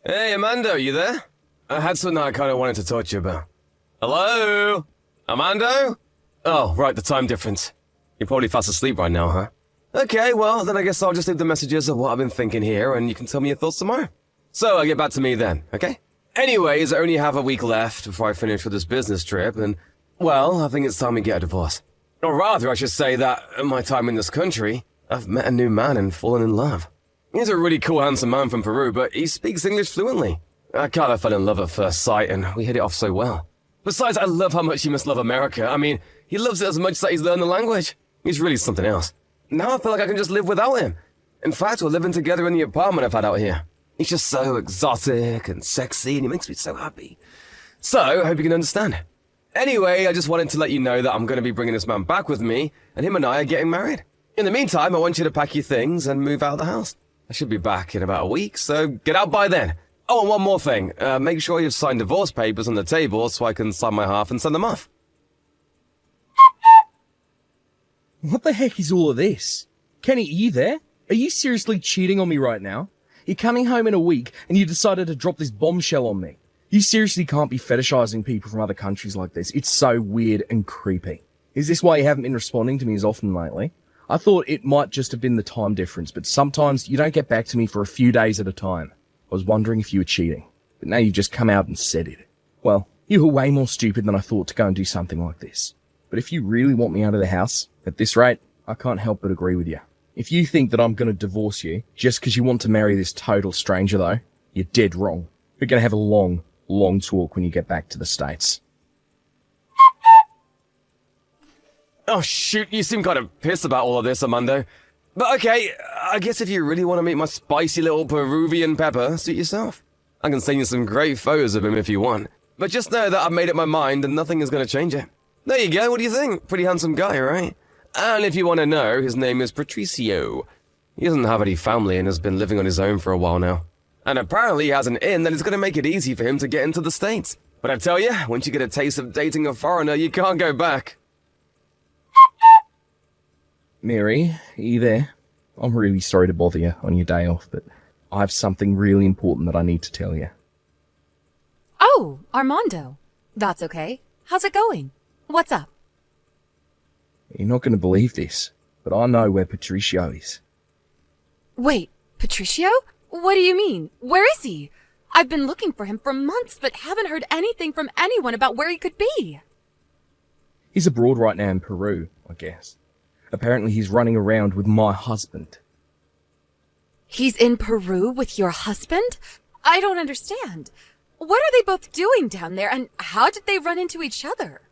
Hey, Amando, you there? I had something I kind of wanted to talk to you about. Hello? Amando? Oh, right, the time difference. You're probably fast asleep right now, huh? Okay, well, then I guess I'll just leave the messages of what I've been thinking here, and you can tell me your thoughts tomorrow. So, get back to me then, okay? Anyways, I only have a week left before I finish with this business trip, and, well, I think it's time we get a divorce. Or rather, I should say that, in my time in this country, I've met a new man and fallen in love. He's a really cool, handsome man from Peru, but he speaks English fluently. I kind of fell in love at first sight, and we hit it off so well. Besides, I love how much he must love America. I mean, he loves it as much that he's learned the language. He's really something else. Now I feel like I can just live without him. In fact, we're living together in the apartment I've had out here. He's just so exotic and sexy, and he makes me so happy. So, I hope you can understand. Anyway, I just wanted to let you know that I'm going to be bringing this man back with me, and him and I are getting married. In the meantime, I want you to pack your things and move out of the house. I should be back in about a week, so get out by then. Oh, and one more thing. Make sure you've signed divorce papers on the table so I can sign my half and send them off. What the heck is all of this? Kenny, are you there? Are you seriously cheating on me right now? You're coming home in a week and you decided to drop this bombshell on me. You seriously can't be fetishizing people from other countries like this. It's so weird and creepy. Is this why you haven't been responding to me as often lately? I thought it might just have been the time difference, but sometimes you don't get back to me for a few days at a time. I was wondering if you were cheating, but now you've just come out and said it. Well, you were way more stupid than I thought to go and do something like this. But if you really want me out of the house, at this rate, I can't help but agree with you. If you think that I'm going to divorce you just because you want to marry this total stranger, though, you're dead wrong. We're going to have a long talk when you get back to the States. Oh, shoot, you seem kind of pissed about all of this, Armando. But okay, I guess if you really want to meet my spicy little Peruvian pepper, suit yourself. I can send you some great photos of him if you want. But just know that I've made up my mind and nothing is going to change it. There you go, what do you think? Pretty handsome guy, right? And if you want to know, his name is Patricio. He doesn't have any family and has been living on his own for a while now. And apparently he has an inn that is going to make it easy for him to get into the States. But I tell you, once you get a taste of dating a foreigner, you can't go back. Mary, are you there? I'm really sorry to bother you on your day off, but I have something really important that I need to tell you. Oh, Armando. That's okay. How's it going? What's up? You're not going to believe this, but I know where Patricio is. Wait, Patricio? What do you mean? Where is he? I've been looking for him for months, but haven't heard anything from anyone about where he could be. He's abroad right now in Peru, I guess. Apparently he's running around with my husband. He's in Peru with your husband? I don't understand. What are they both doing down there, and how did they run into each other?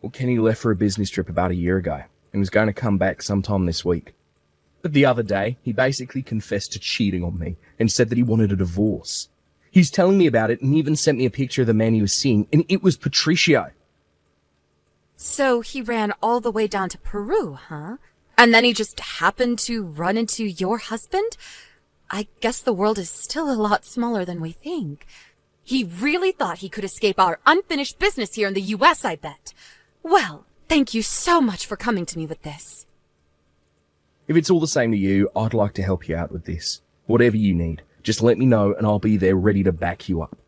Well, Kenny left for a business trip about a year ago, and was going to come back sometime this week. But the other day, he basically confessed to cheating on me, and said that he wanted a divorce. He's telling me about it, and even sent me a picture of the man he was seeing, and it was Patricio. So he ran all the way down to Peru, huh? And then he just happened to run into your husband? I guess the world is still a lot smaller than we think. He really thought he could escape our unfinished business here in the US, I bet. Well, thank you so much for coming to me with this. If it's all the same to you, I'd like to help you out with this. Whatever you need, just let me know and I'll be there ready to back you up.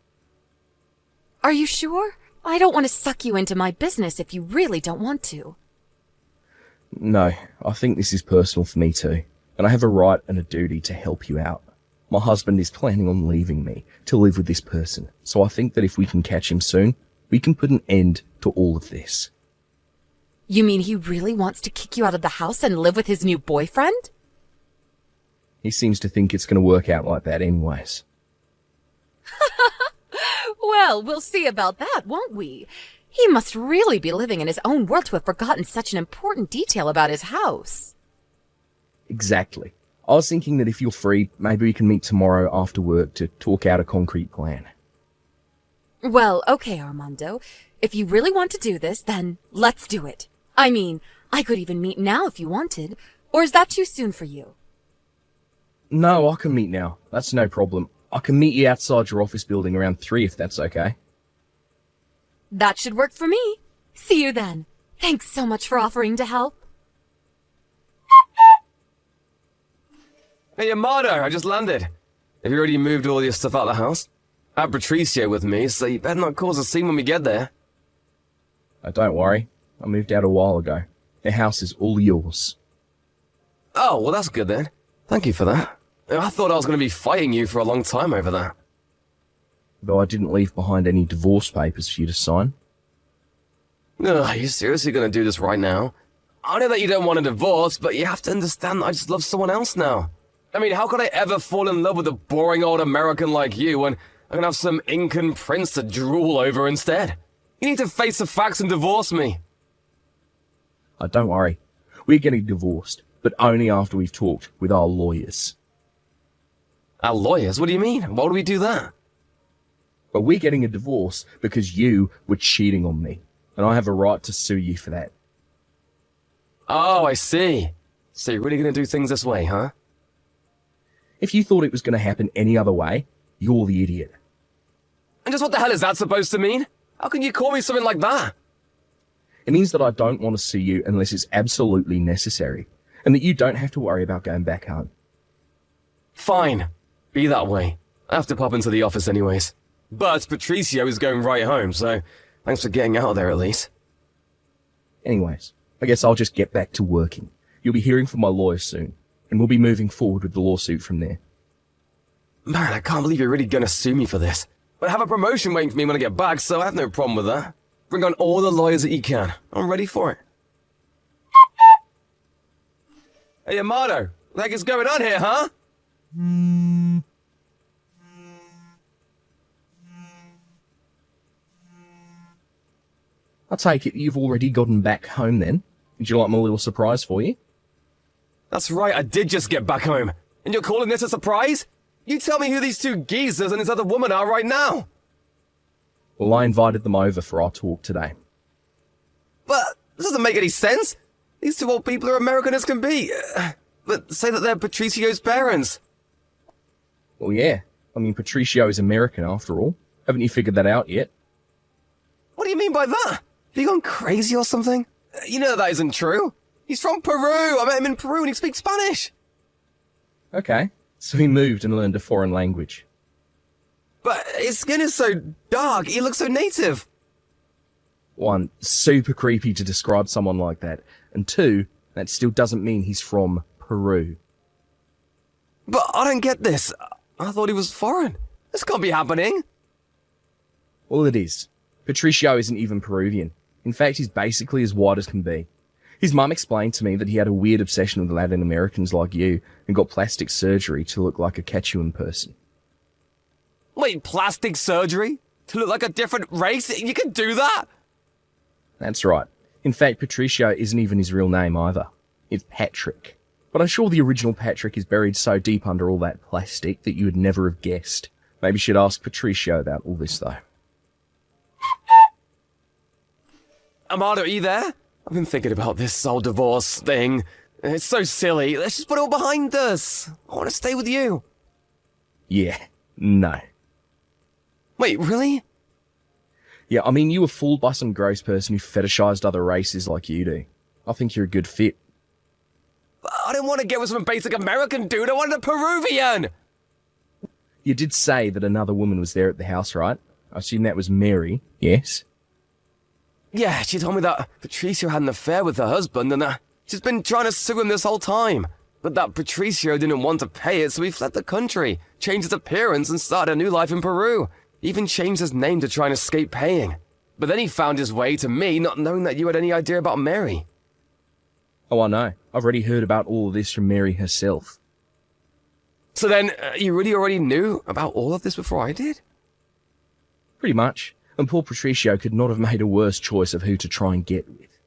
Are you sure? I don't want to suck you into my business if you really don't want to. No, I think this is personal for me too, and I have a right and a duty to help you out. My husband is planning on leaving me to live with this person, so I think that if we can catch him soon, we can put an end to all of this. You mean he really wants to kick you out of the house and live with his new boyfriend? He seems to think it's going to work out like that anyways. Well, we'll see about that, won't we? He must really be living in his own world to have forgotten such an important detail about his house. Exactly. I was thinking that if you're free, maybe we can meet tomorrow after work to talk out a concrete plan. Well, okay, Armando. If you really want to do this, then let's do it. I mean, I could even meet now if you wanted. Or is that too soon for you? No, I can meet now. That's no problem. I can meet you outside your office building around 3 if that's okay. That should work for me. See you then. Thanks so much for offering to help. Hey, Amado, I just landed. Have you already moved all your stuff out of the house? I have Patricio with me, so you better not cause a scene when we get there. Oh, don't worry. I moved out a while ago. The house is all yours. Oh, well that's good then. Thank you for that. I thought I was going to be fighting you for a long time over that. Though I didn't leave behind any divorce papers for you to sign. Ugh, are you seriously going to do this right now? I know that you don't want a divorce, but you have to understand that I just love someone else now. I mean, how could I ever fall in love with a boring old American like you when I can have some Incan prince to drool over instead? You need to face the facts and divorce me. Oh, don't worry. We're getting divorced, but only after we've talked with our lawyers. Our lawyers? What do you mean? Why would we do that? But we're getting a divorce because you were cheating on me, and I have a right to sue you for that. Oh, I see. So you're really going to do things this way, huh? If you thought it was going to happen any other way, you're the idiot. And just what the hell is that supposed to mean? How can you call me something like that? It means that I don't want to sue you unless it's absolutely necessary, and that you don't have to worry about going back home. Fine. Be that way. I have to pop into the office anyways. But Patricio is going right home, so thanks for getting out of there at least. Anyways, I guess I'll just get back to working. You'll be hearing from my lawyer soon, and we'll be moving forward with the lawsuit from there. Man, I can't believe you're really gonna sue me for this. But I have a promotion waiting for me when I get back, so I have no problem with that. Bring on all the lawyers that you can. I'm ready for it. Hey, Amato, what the heck is going on here, huh? I take it you've already gotten back home then. Would you like my little surprise for you? That's right, I did just get back home. And you're calling this a surprise? You tell me who these two geezers and this other woman are right now. Well, I invited them over for our talk today. But this doesn't make any sense. These two old people are American as can be. But say that they're Patricio's parents. Well, yeah. I mean, Patricio is American after all. Haven't you figured that out yet? What do you mean by that? Have you gone crazy or something? You know that isn't true. He's from Peru. I met him in Peru and he speaks Spanish. Okay. So he moved and learned a foreign language. But his skin is so dark. He looks so native. One, super creepy to describe someone like that. And two, that still doesn't mean he's from Peru. But I don't get this. I thought he was foreign. This can't be happening. Well, it is. Patricio isn't even Peruvian. In fact, he's basically as white as can be. His mum explained to me that he had a weird obsession with Latin Americans like you and got plastic surgery to look like a Quechuan person. Wait, plastic surgery? To look like a different race? You can do that? That's right. In fact, Patricio isn't even his real name either. It's Patrick. But I'm sure the original Patrick is buried so deep under all that plastic that you would never have guessed. Maybe you should ask Patricio about all this, though. Amado, are you there? I've been thinking about this whole divorce thing. It's so silly. Let's just put it all behind us. I want to stay with you. Yeah, no. Wait, really? Yeah, I mean, you were fooled by some gross person who fetishized other races like you do. I think you're a good fit. I didn't want to get with some basic American dude. I wanted a Peruvian. You did say that another woman was there at the house, right? I assume that was Mary, yes? Yeah, she told me that Patricio had an affair with her husband and that she's been trying to sue him this whole time. But that Patricio didn't want to pay it, so he fled the country, changed his appearance and started a new life in Peru. He even changed his name to try and escape paying. But then he found his way to me, not knowing that you had any idea about Mary. Oh, I know. I've already heard about all of this from Mary herself. So then, you really already knew about all of this before I did? Pretty much. And poor Patricio could not have made a worse choice of who to try and get with.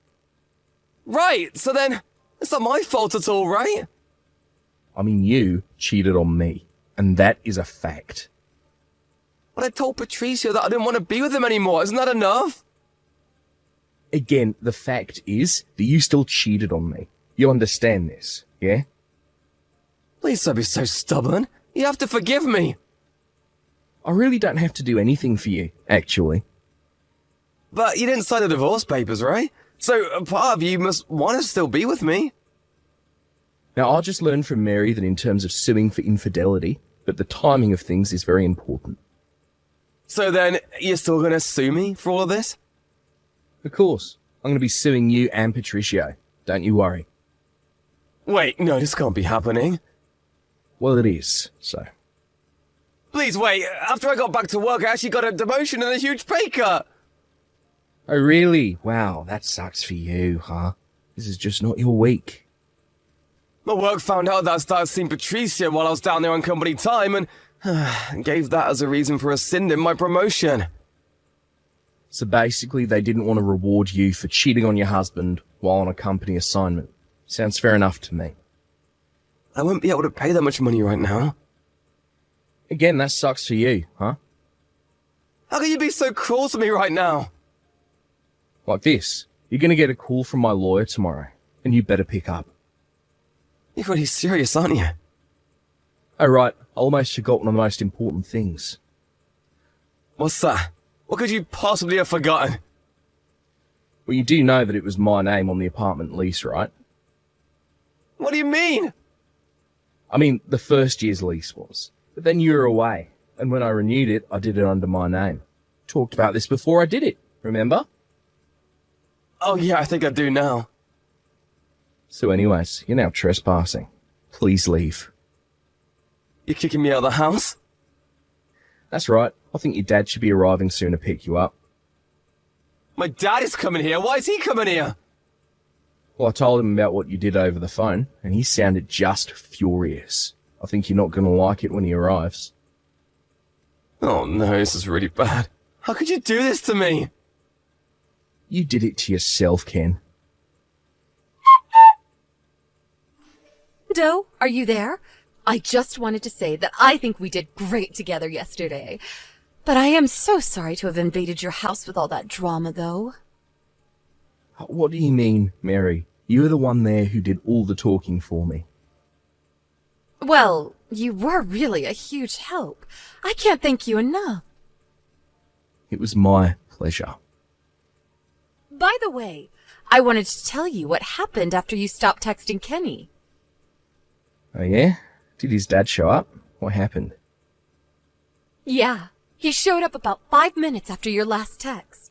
Right, so then, it's not my fault at all, right? I mean, you cheated on me. And that is a fact. But I told Patricio that I didn't want to be with him anymore. Isn't that enough? Again, the fact is that you still cheated on me. You understand this, yeah? Please don't be so stubborn. You have to forgive me. I really don't have to do anything for you, actually. But you didn't sign the divorce papers, right? So a part of you must want to still be with me. Now, I just learned from Mary that in terms of suing for infidelity, but the timing of things is very important. So then, you're still gonna sue me for all of this? Of course, I'm going to be suing you and Patricio. Don't you worry. Wait, no, this can't be happening. Well, it is, so. Please wait, after I got back to work, I actually got a demotion and a huge pay cut. Oh, really? Wow, that sucks for you, huh? This is just not your week. My work found out that I started seeing Patricia while I was down there on company time and gave that as a reason for rescinding my promotion. So basically, they didn't want to reward you for cheating on your husband while on a company assignment. Sounds fair enough to me. I won't be able to pay that much money right now. Again, that sucks for you, huh? How can you be so cruel to me right now? Like this. You're going to get a call from my lawyer tomorrow, and you better pick up. You're really serious, aren't you? Oh, right. I almost forgot one of the most important things. What's that? What could you possibly have forgotten? Well, you do know that it was my name on the apartment lease, right? What do you mean? I mean, the first year's lease was. But then you were away, and when I renewed it, I did it under my name. Talked about this before I did it, remember? Oh yeah, I think I do now. So anyways, you're now trespassing. Please leave. You're kicking me out of the house? That's right. I think your dad should be arriving soon to pick you up. My dad is coming here. Why is he coming here? Well, I told him about what you did over the phone, and he sounded just furious. I think you're not going to like it when he arrives. Oh no, this is really bad. How could you do this to me? You did it to yourself, Ken. Doe, are you there? I just wanted to say that I think we did great together yesterday. But I am so sorry to have invaded your house with all that drama, though. What do you mean, Mary? You were the one there who did all the talking for me. Well, you were really a huge help. I can't thank you enough. It was my pleasure. By the way, I wanted to tell you what happened after you stopped texting Kenny. Oh yeah? Did his dad show up? What happened? Yeah, he showed up about 5 minutes after your last text.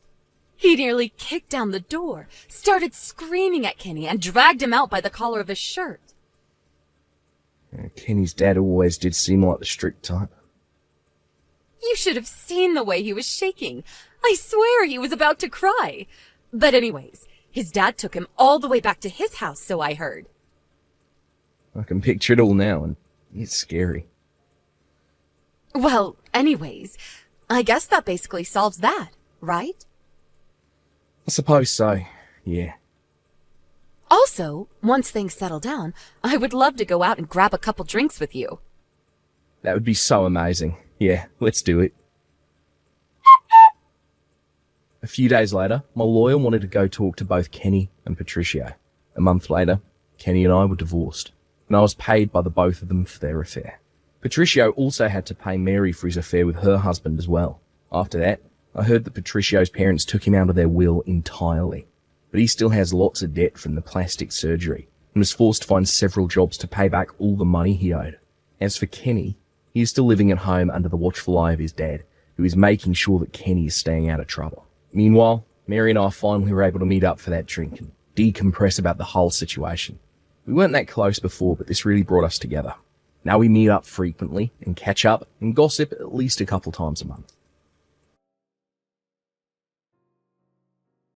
He nearly kicked down the door, started screaming at Kenny, and dragged him out by the collar of his shirt. Kenny's dad always did seem like the strict type. You should have seen the way he was shaking. I swear he was about to cry. But anyways, his dad took him all the way back to his house, so I heard. I can picture it all now, and it's scary. Well, anyways, I guess that basically solves that, right? I suppose so, yeah. Also, once things settle down, I would love to go out and grab a couple drinks with you. That would be so amazing. Yeah, let's do it. A few days later, my lawyer wanted to go talk to both Kenny and Patricio. A month later, Kenny and I were divorced, and I was paid by the both of them for their affair. Patricio also had to pay Mary for his affair with her husband as well. After that, I heard that Patricio's parents took him out of their will entirely, but he still has lots of debt from the plastic surgery and was forced to find several jobs to pay back all the money he owed. As for Kenny, he is still living at home under the watchful eye of his dad, who is making sure that Kenny is staying out of trouble. Meanwhile, Mary and I finally were able to meet up for that drink and decompress about the whole situation. We weren't that close before, but this really brought us together. Now we meet up frequently and catch up and gossip at least a couple times a month.